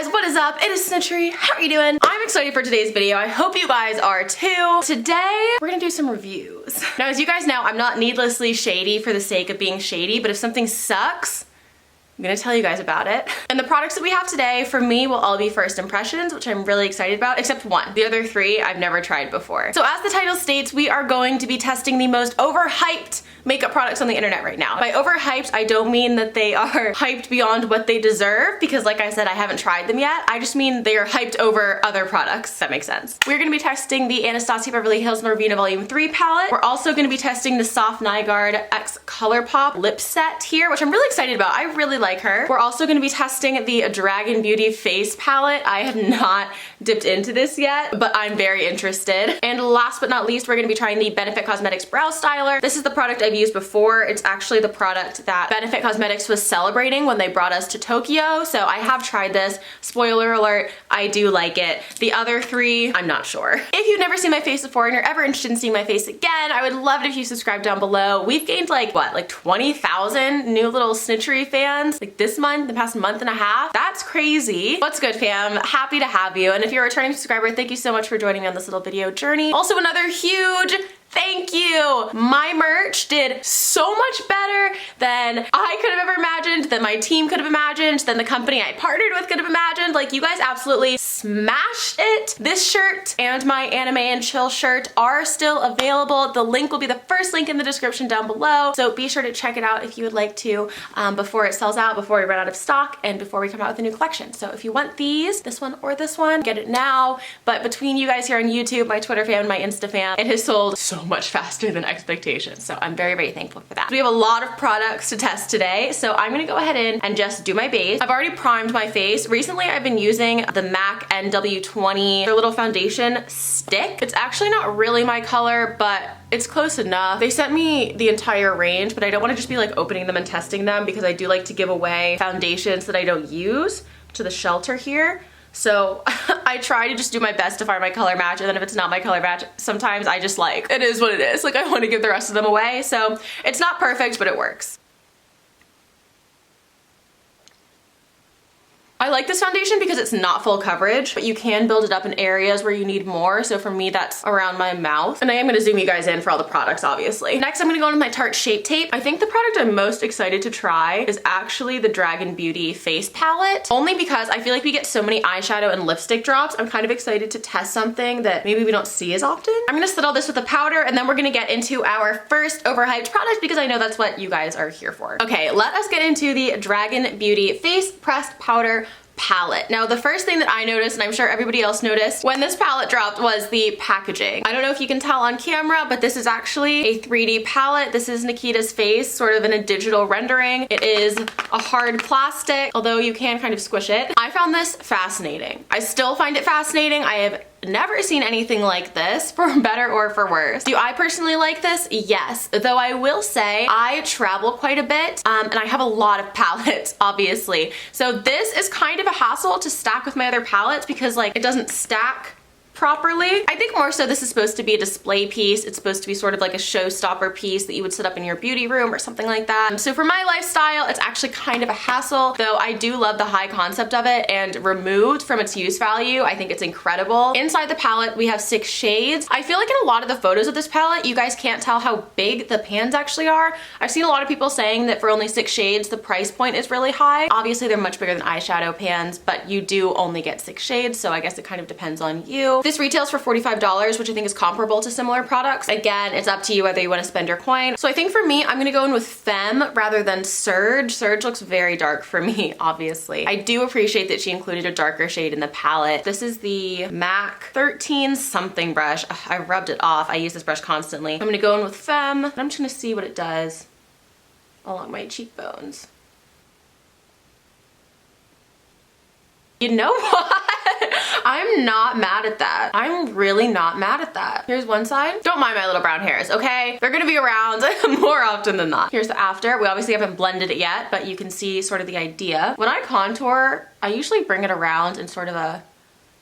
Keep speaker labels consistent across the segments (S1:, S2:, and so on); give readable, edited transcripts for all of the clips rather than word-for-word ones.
S1: guys, what is up? It is Snitchery. How are you doing? I'm excited for today's video. I hope you guys are too. Today, we're gonna do some reviews. Now, as you guys know, I'm not needlessly shady for the sake of being shady, but if something sucks, I'm gonna tell you guys about it. And the products that we have today, for me, will all be first impressions, which I'm really excited about, except one. The other three, I've never tried before. So as the title states, we are going to be testing the most overhyped makeup products on the internet right now. By overhyped, I don't mean that they are hyped beyond what they deserve, because like I said, I haven't tried them yet. I just mean they are hyped over other products, if that makes sense. We're gonna be testing the Anastasia Beverly Hills Norvina Volume 3 palette. We're also gonna be testing the Soft Nygaard X Colourpop lip set here, which I'm really excited about. I really like her. We're also gonna be testing the Dragun Beauty Face Palette. I have not dipped into this yet, but I'm very interested. And last but not least, we're gonna be trying the Benefit Cosmetics Brow Styler. This is the product I've used before. It's actually the product that Benefit Cosmetics was celebrating when they brought us to Tokyo, so I have tried this. Spoiler alert, I do like it. The other three, I'm not sure. If you've never seen my face before and you're ever interested in seeing my face again, I would love it if you subscribe down below. We've gained like 20,000 new little Snitchery fans like this month, the past month and a half. That's crazy. What's good, fam? Happy to have you. And if you're a returning subscriber, thank you so much for joining me on this little video journey. Also, another huge thank you! My merch did so much better than I could have ever imagined, than my team could have imagined, than the company I partnered with could have imagined. Like, you guys absolutely smashed it. This shirt and my anime and chill shirt are still available. The link will be the first link in the description down below, so be sure to check it out if you would like to before it sells out, before we run out of stock, and before we come out with a new collection. So if you want these, this one or this one, get it now. But between you guys here on YouTube, my Twitter fam, my Insta fam, it has sold so much faster than expectations. So I'm very, very thankful for that. We have a lot of products to test today, so I'm gonna go ahead in and just do my base. I've already primed my face. Recently, I've been using the MAC NW20, their little foundation stick. It's actually not really my color, but it's close enough. They sent me the entire range, but I don't wanna just be like opening them and testing them, because I do like to give away foundations that I don't use to the shelter here. So I try to just do my best to find my color match, and then if it's not my color match, sometimes I just like, it is what it is. Like, I want to give the rest of them away. So it's not perfect, but it works. I like this foundation because it's not full coverage, but you can build it up in areas where you need more. So for me, that's around my mouth. And I am gonna zoom you guys in for all the products, obviously. Next, I'm gonna go in with my Tarte Shape Tape. I think the product I'm most excited to try is actually the Dragun Beauty Face Palette, only because I feel like we get so many eyeshadow and lipstick drops. I'm kind of excited to test something that maybe we don't see as often. I'm gonna settle this with a powder, and then we're gonna get into our first overhyped product, because I know that's what you guys are here for. Okay, let us get into the Dragun Beauty Face Pressed Powder palette. Now, the first thing that I noticed, and I'm sure everybody else noticed when this palette dropped, was the packaging. I don't know if you can tell on camera, but this is actually a 3D palette. This is Nikita's face, sort of in a digital rendering. It is a hard plastic, although you can kind of squish it. I found this fascinating. I still find it fascinating. I have never seen anything like this, for better or for worse. Do I personally like this? Yes. Though I will say I travel quite a bit, and I have a lot of palettes, obviously. So this is kind of a hassle to stack with my other palettes, because like it doesn't stack properly. I think more so this is supposed to be a display piece. It's supposed to be sort of like a showstopper piece that you would set up in your beauty room or something like that. So for my lifestyle, it's actually kind of a hassle, though I do love the high concept of it, and removed from its use value, I think it's incredible. Inside the palette, we have 6 shades. I feel like in a lot of the photos of this palette, you guys can't tell how big the pans actually are. I've seen a lot of people saying that for only 6 shades, the price point is really high. Obviously, they're much bigger than eyeshadow pans, but you do only get 6 shades, so I guess it kind of depends on you. This retails for $45, which I think is comparable to similar products. Again, it's up to you whether you want to spend your coin. So I think for me, I'm gonna go in with Femme rather than Surge. Surge looks very dark for me, obviously. I do appreciate that she included a darker shade in the palette. This is the MAC 13 something brush. Ugh, I rubbed it off. I use this brush constantly. I'm gonna go in with Femme, and I'm just gonna see what it does along my cheekbones. You know what? I'm not mad at that. I'm really not mad at that. Here's one side. Don't mind my little brown hairs, okay? They're gonna be around more often than not. Here's the after. We obviously haven't blended it yet, but you can see sort of the idea. When I contour, I usually bring it around in sort of a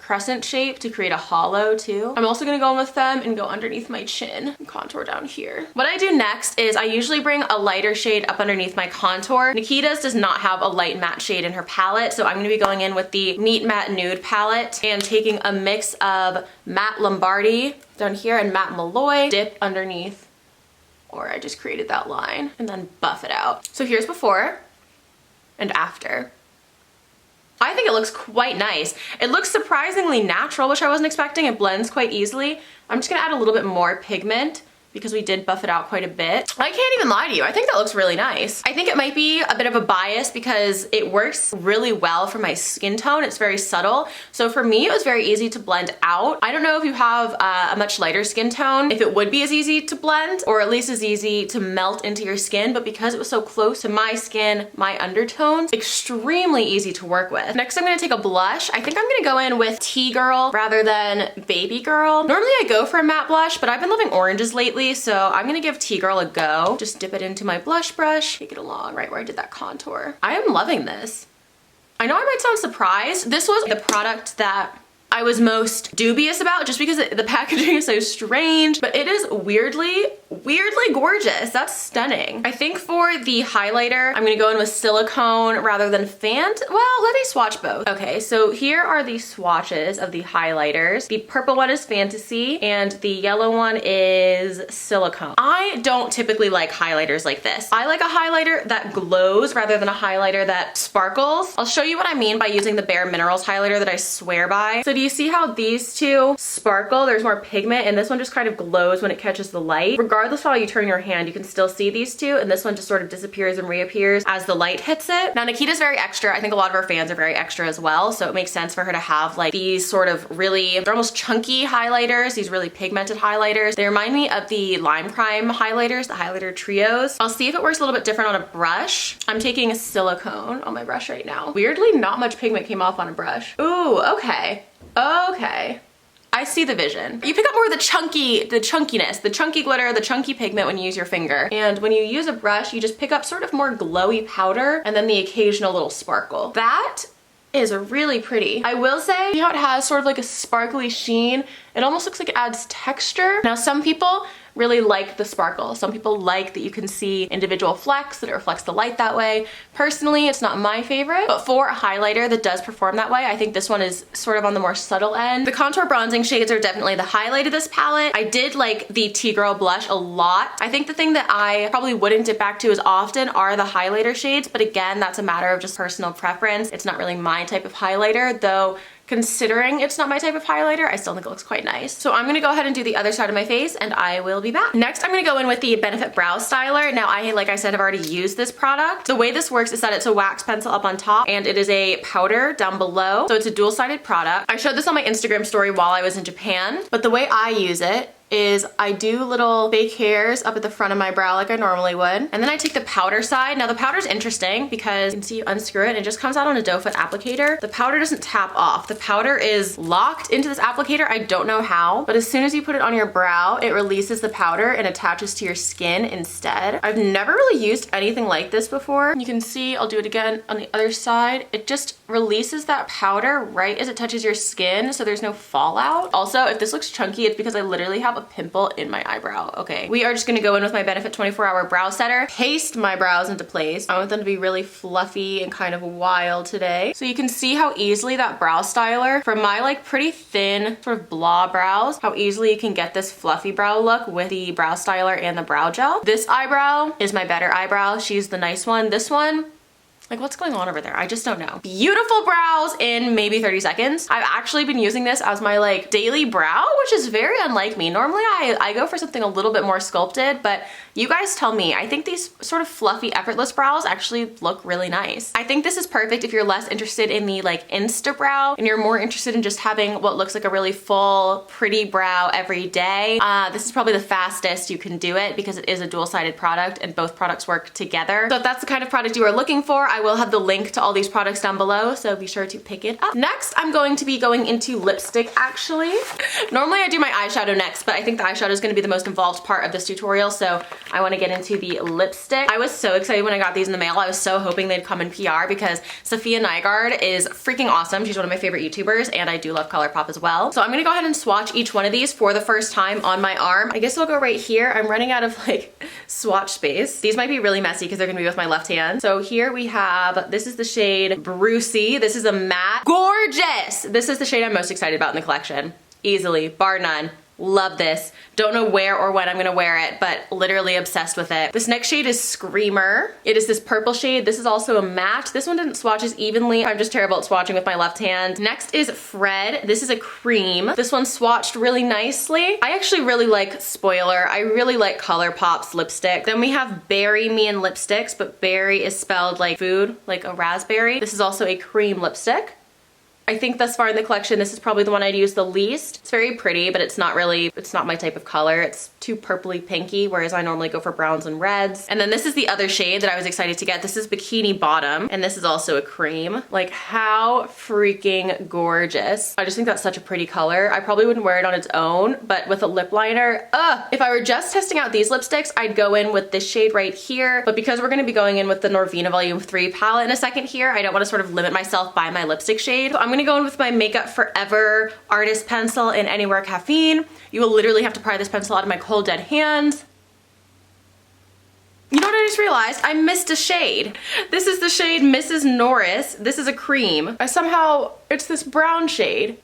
S1: crescent shape to create a hollow too. I'm also gonna go in with them and go underneath my chin and contour down here. What I do next is I usually bring a lighter shade up underneath my contour. Nikita's does not have a light matte shade in her palette, so I'm gonna be going in with the Meet Matte Nude palette and taking a mix of Matte Lombardi down here and Matte Malloy, dip underneath, or I just created that line, and then buff it out. So here's before and after. I think it looks quite nice. It looks surprisingly natural, which I wasn't expecting. It blends quite easily. I'm just gonna add a little bit more pigment because we did buff it out quite a bit. I can't even lie to you. I think that looks really nice. I think it might be a bit of a bias because it works really well for my skin tone. It's very subtle. So for me, it was very easy to blend out. I don't know if you have a much lighter skin tone, if it would be as easy to blend or at least as easy to melt into your skin, but because it was so close to my skin, my undertones, extremely easy to work with. Next, I'm gonna take a blush. I think I'm gonna go in with Tea Girl rather than Baby Girl. Normally I go for a matte blush, but I've been loving oranges lately, so I'm gonna give Tea Girl a go. Just dip it into my blush brush, take it along right where I did that contour. I am loving this. I know I might sound surprised. This was the product that I was most dubious about just because the packaging is so strange, but it is weirdly gorgeous. That's stunning. I think for the highlighter, I'm gonna go in with silicone rather than Fant. Well, let me swatch both. Okay, so here are the swatches of the highlighters. The purple one is Fantasy and the yellow one is silicone. I don't typically like highlighters like this. I like a highlighter that glows rather than a highlighter that sparkles. I'll show you what I mean by using the Bare Minerals highlighter that I swear by. So do you see how these two sparkle? There's more pigment and this one just kind of glows when it catches the light. Regardless of how you turn your hand, you can still see these two, and this one just sort of disappears and reappears as the light hits it. Now Nikita's very extra. I think a lot of her fans are very extra as well, so it makes sense for her to have like these sort of really, they're almost chunky highlighters, these really pigmented highlighters. They remind me of the Lime Crime highlighters, the highlighter trios. I'll see if it works a little bit different on a brush. I'm taking a silicone on my brush right now. Weirdly, not much pigment came off on a brush. Ooh, okay. Okay. I see the vision. You pick up more of the chunkiness, the chunky glitter, the chunky pigment when you use your finger. And when you use a brush, you just pick up sort of more glowy powder and then the occasional little sparkle. That is really pretty. I will say, see how it has sort of like a sparkly sheen? It almost looks like it adds texture. Now some people really like the sparkle. Some people like that you can see individual flecks, that it reflects the light that way. Personally, it's not my favorite, but for a highlighter that does perform that way, I think this one is sort of on the more subtle end. The contour bronzing shades are definitely the highlight of this palette. I did like the Tea Girl blush a lot. I think the thing that I probably wouldn't dip back to as often are the highlighter shades, but again, that's a matter of just personal preference. It's not really my type of highlighter, though considering it's not my type of highlighter, I still think it looks quite nice. So I'm gonna go ahead and do the other side of my face and I will be back. Next, I'm gonna go in with the Benefit Brow Styler. Now like I said, I've already used this product. The way this works is that it's a wax pencil up on top and it is a powder down below. So it's a dual-sided product. I showed this on my Instagram story while I was in Japan, but the way I use it is I do little fake hairs up at the front of my brow like I normally would. And then I take the powder side. Now the powder's interesting because you can see you unscrew it and it just comes out on a doe foot applicator. The powder doesn't tap off. The powder is locked into this applicator. I don't know how, but as soon as you put it on your brow, it releases the powder and attaches to your skin instead. I've never really used anything like this before. You can see, I'll do it again on the other side. It just releases that powder right as it touches your skin so there's no fallout. Also, if this looks chunky, it's because I literally have a pimple in my eyebrow. Okay, we are just gonna go in with my Benefit 24-Hour Brow Setter, paste my brows into place. I want them to be really fluffy and kind of wild today. So you can see how easily that brow styler, for my like pretty thin sort of blah brows, how easily you can get this fluffy brow look with the brow styler and the brow gel. This eyebrow is my better eyebrow. She's the nice one. This one, like what's going on over there? I just don't know. Beautiful brows in maybe 30 seconds. I've actually been using this as my like daily brow, which is very unlike me. Normally I go for something a little bit more sculpted, but you guys tell me. I think these sort of fluffy, effortless brows actually look really nice. I think this is perfect if you're less interested in the like Insta brow and you're more interested in just having what looks like a really full, pretty brow every day. This is probably the fastest you can do it because it is a dual-sided product and both products work together. So if that's the kind of product you are looking for, I I will have the link to all these products down below, so be sure to pick it up. Next, I'm going to be going into lipstick actually. Normally I do my eyeshadow next, but I think the eyeshadow is going to be the most involved part of this tutorial, so I want to get into the lipstick. I was so excited when I got these in the mail. I was so hoping they'd come in PR because Safiya Nygaard is freaking awesome. She's one of my favorite YouTubers, and I do love Colourpop as well. So I'm gonna go ahead and swatch each one of these for the first time on my arm. I guess I'll go right here. I'm running out of like swatch space. These might be really messy because they're gonna be with my left hand. So here we have, this is the shade Brucey. This is a matte. Gorgeous! This is the shade I'm most excited about in the collection. Easily, bar none. Love this. Don't know where or when I'm gonna wear it, but literally obsessed with it. This next shade is Screamer. It is this purple shade. This is also a matte. This one didn't swatch as evenly. I'm just terrible at swatching with my left hand. Next is Fred. This is a cream. This one swatched really nicely. I actually really like Spoiler. I really like Colourpop's lipstick. Then we have Berry Me in lipsticks, but berry is spelled like food, like a raspberry. This is also a cream lipstick. I think thus far in the collection, this is probably the one I'd use the least. It's very pretty, but it's not my type of color. It's too purpley pinky, whereas I normally go for browns and reds. And then this is the other shade that I was excited to get. This is Bikini Bottom, and this is also a cream. Like, how freaking gorgeous. I just think that's such a pretty color. I probably wouldn't wear it on its own, but with a lip liner, if I were just testing out these lipsticks, I'd go in with this shade right here. But because we're gonna be going in with the Norvina Volume 3 palette in a second here, I don't wanna sort of limit myself by my lipstick shade. So I'm gonna go in with my Makeup Forever Artist Pencil in Anywhere Caffeine. You will literally have to pry this pencil out of my cold dead hand. You know what I just realized? I missed a shade. This is the shade Mrs. Norris. This is a cream. It's this brown shade.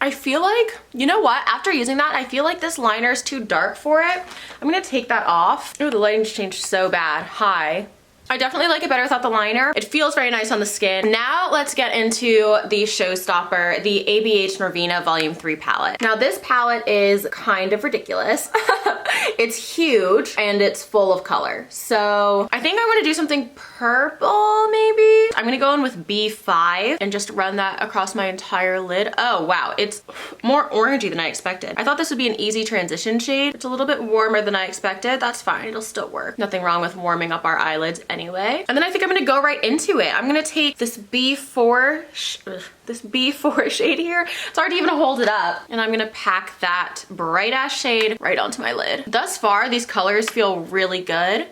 S1: I feel like, you know what? After using that, I feel like this liner is too dark for it. I'm gonna take that off. Oh, the lighting's changed so bad. Hi. I definitely like it better without the liner. It feels very nice on the skin. Now let's get into the showstopper, the ABH Norvina Volume 3 palette. Now this palette is kind of ridiculous. It's huge and it's full of color. So I think I'm gonna do something purple maybe. I'm gonna go in with B5 and just run that across my entire lid. Oh wow, it's more orangey than I expected. I thought this would be an easy transition shade. It's a little bit warmer than I expected. That's fine, it'll still work. Nothing wrong with warming up our eyelids anyway. And then I think I'm gonna go right into it. I'm gonna take this B4 shade here. It's hard to even hold it up. And I'm gonna pack that bright ass shade right onto my lid. Thus far, these colors feel really good.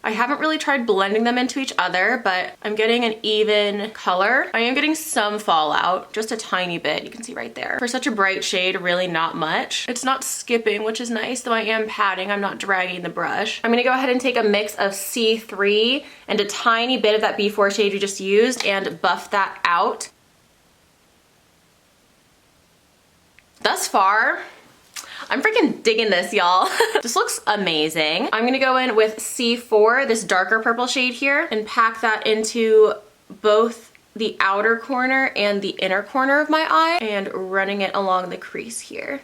S1: I haven't really tried blending them into each other, but I'm getting an even color. I am getting some fallout, just a tiny bit. You can see right there. For such a bright shade, really not much. It's not skipping, which is nice, though I am patting. I'm not dragging the brush. I'm gonna go ahead and take a mix of C3 and a tiny bit of that B4 shade we just used and buff that out. Thus far, I'm freaking digging this, y'all. This looks amazing. I'm gonna go in with C4, this darker purple shade here, and pack that into both the outer corner and the inner corner of my eye and running it along the crease here.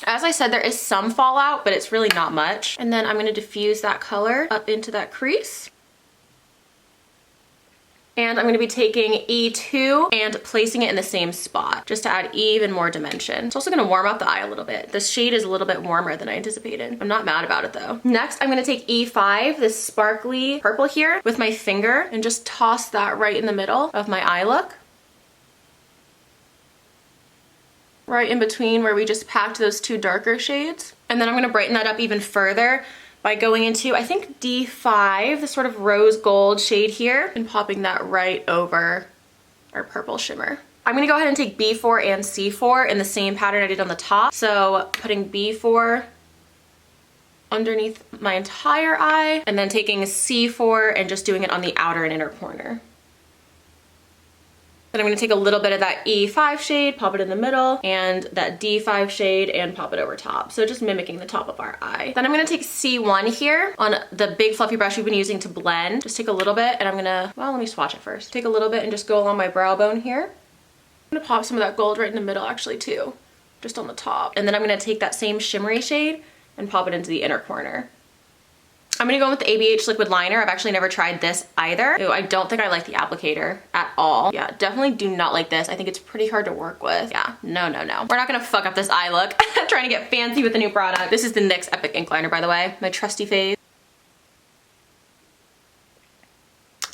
S1: As I said, there is some fallout, but it's really not much. And then I'm gonna diffuse that color up into that crease. And I'm gonna be taking E2 and placing it in the same spot just to add even more dimension. It's also gonna warm up the eye a little bit. This shade is a little bit warmer than I anticipated. I'm not mad about it though. Next, I'm gonna take E5, this sparkly purple here, with my finger and just toss that right in the middle of my eye look. Right in between where we just packed those two darker shades. And then I'm gonna brighten that up even further by going into, I think, D5, this sort of rose gold shade here, and popping that right over our purple shimmer. I'm gonna go ahead and take B4 and C4 in the same pattern I did on the top. So putting B4 underneath my entire eye, and then taking C4 and just doing it on the outer and inner corner. Then I'm gonna take a little bit of that E5 shade, pop it in the middle, and that D5 shade and pop it over top. So just mimicking the top of our eye. Then I'm gonna take C1 here on the big fluffy brush we've been using to blend. Just take a little bit and I'm gonna, well, let me swatch it first. Take a little bit and just go along my brow bone here. I'm gonna pop some of that gold right in the middle actually too, just on the top. And then I'm gonna take that same shimmery shade and pop it into the inner corner. I'm gonna go in with the ABH liquid liner. I've actually never tried this either. Ooh, I don't think I like the applicator at all. Yeah, definitely do not like this. I think it's pretty hard to work with. Yeah, no, no, no. We're not gonna fuck up this eye look. Trying to get fancy with a new product. This is the NYX Epic Ink Liner, by the way. My trusty fave.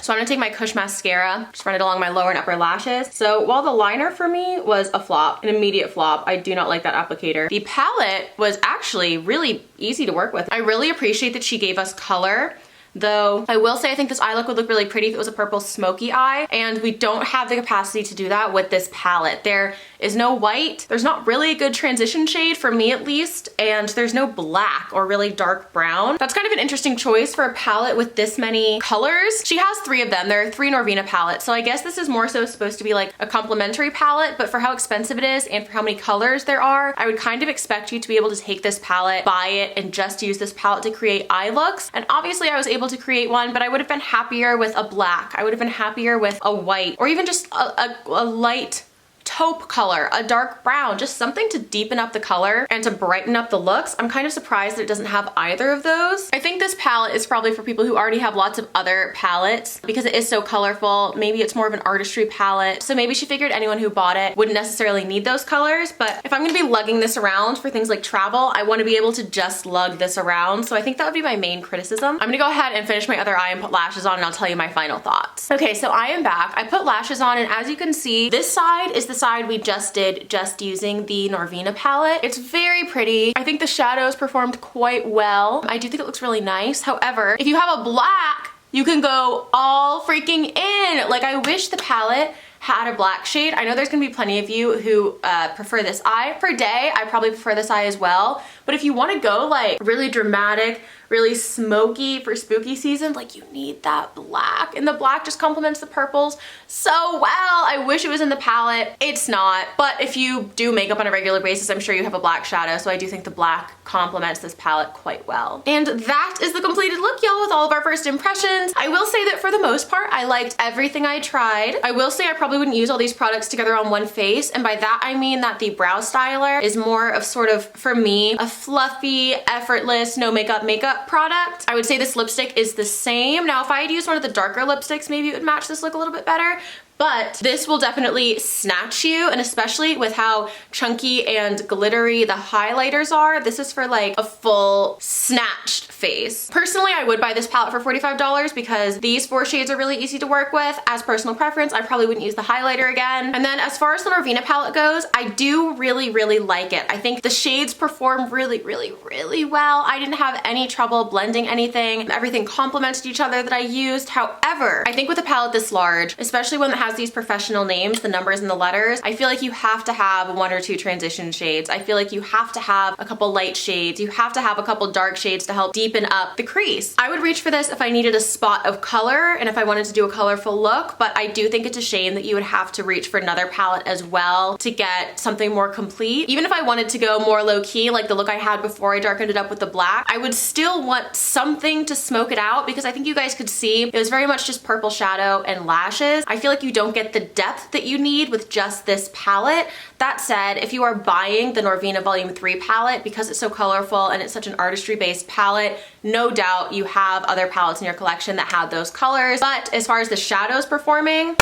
S1: So I'm gonna take my Kush mascara, just run it along my lower and upper lashes. So while the liner for me was a flop, an immediate flop, I do not like that applicator. The palette was actually really easy to work with. I really appreciate that she gave us color. Though I will say I think this eye look would look really pretty if it was a purple smoky eye, and we don't have the capacity to do that with this palette. There is no white, there's not really a good transition shade for me at least, and there's no black or really dark brown. That's kind of an interesting choice for a palette with this many colors. She has 3 of them. There are 3 Norvina palettes, so I guess this is more so supposed to be like a complimentary palette, but for how expensive it is and for how many colors there are, I would kind of expect you to be able to take this palette, buy it, and just use this palette to create eye looks. And obviously I was able to create one, but I would have been happier with a black. I would have been happier with a white, or even just a light taupe color, a dark brown, just something to deepen up the color and to brighten up the looks. I'm kind of surprised that it doesn't have either of those. I think this palette is probably for people who already have lots of other palettes because it is so colorful. Maybe it's more of an artistry palette. So maybe she figured anyone who bought it wouldn't necessarily need those colors, but if I'm gonna be lugging this around for things like travel, I wanna be able to just lug this around. So I think that would be my main criticism. I'm gonna go ahead and finish my other eye and put lashes on, and I'll tell you my final thoughts. Okay, so I am back. I put lashes on, and as you can see, this side is the side we just did just using the Norvina palette. It's very pretty. I think the shadows performed quite well. I do think it looks really nice. However, if you have a black, you can go all freaking in. Like, I wish the palette had a black shade. I know there's gonna be plenty of you who prefer this eye. Per day, I probably prefer this eye as well. But if you wanna go like really dramatic, really smoky for spooky season, like, you need that black, and the black just complements the purples so well. I wish it was in the palette. It's not, but if you do makeup on a regular basis, I'm sure you have a black shadow, so I do think the black complements this palette quite well. And that is the completed look, y'all, with all of our first impressions. I will say that for the most part, I liked everything I tried. I will say I probably wouldn't use all these products together on one face, and by that I mean that the brow styler is more of sort of, for me, a fluffy, effortless, no makeup product. I would say this lipstick is the same. Now, if I had used one of the darker lipsticks, maybe it would match this look a little bit better. But this will definitely snatch you, and especially with how chunky and glittery the highlighters are, this is for like a full snatched face. Personally, I would buy this palette for $45 because these 4 shades are really easy to work with. As personal preference, I probably wouldn't use the highlighter again. And then as far as the Norvina palette goes, I do really, really like it. I think the shades perform really, really, really well. I didn't have any trouble blending anything. Everything complemented each other that I used. However, I think with a palette this large, especially one that has these professional names, the numbers and the letters, I feel like you have to have 1 or 2 transition shades. I feel like you have to have a couple light shades. You have to have a couple dark shades to help deepen up the crease. I would reach for this if I needed a spot of color and if I wanted to do a colorful look, but I do think it's a shame that you would have to reach for another palette as well to get something more complete. Even if I wanted to go more low-key, like the look I had before I darkened it up with the black, I would still want something to smoke it out because I think you guys could see it was very much just purple shadow and lashes. I feel like you don't get the depth that you need with just this palette. That said, if you are buying the Norvina Volume 3 palette, because it's so colorful and it's such an artistry-based palette, no doubt you have other palettes in your collection that have those colors. But as far as the shadows performing,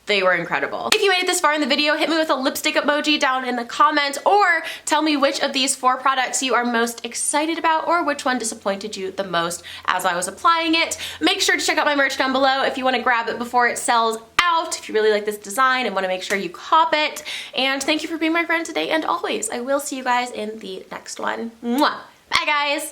S1: they were incredible. If you made it this far in the video, hit me with a lipstick emoji down in the comments, or tell me which of these 4 products you are most excited about, or which one disappointed you the most as I was applying it. Make sure to check out my merch down below if you want to grab it before it sells out, if you really like this design and want to make sure you cop it. And thank you for being my friend today and always. I will see you guys in the next one. Mwah! Bye, guys!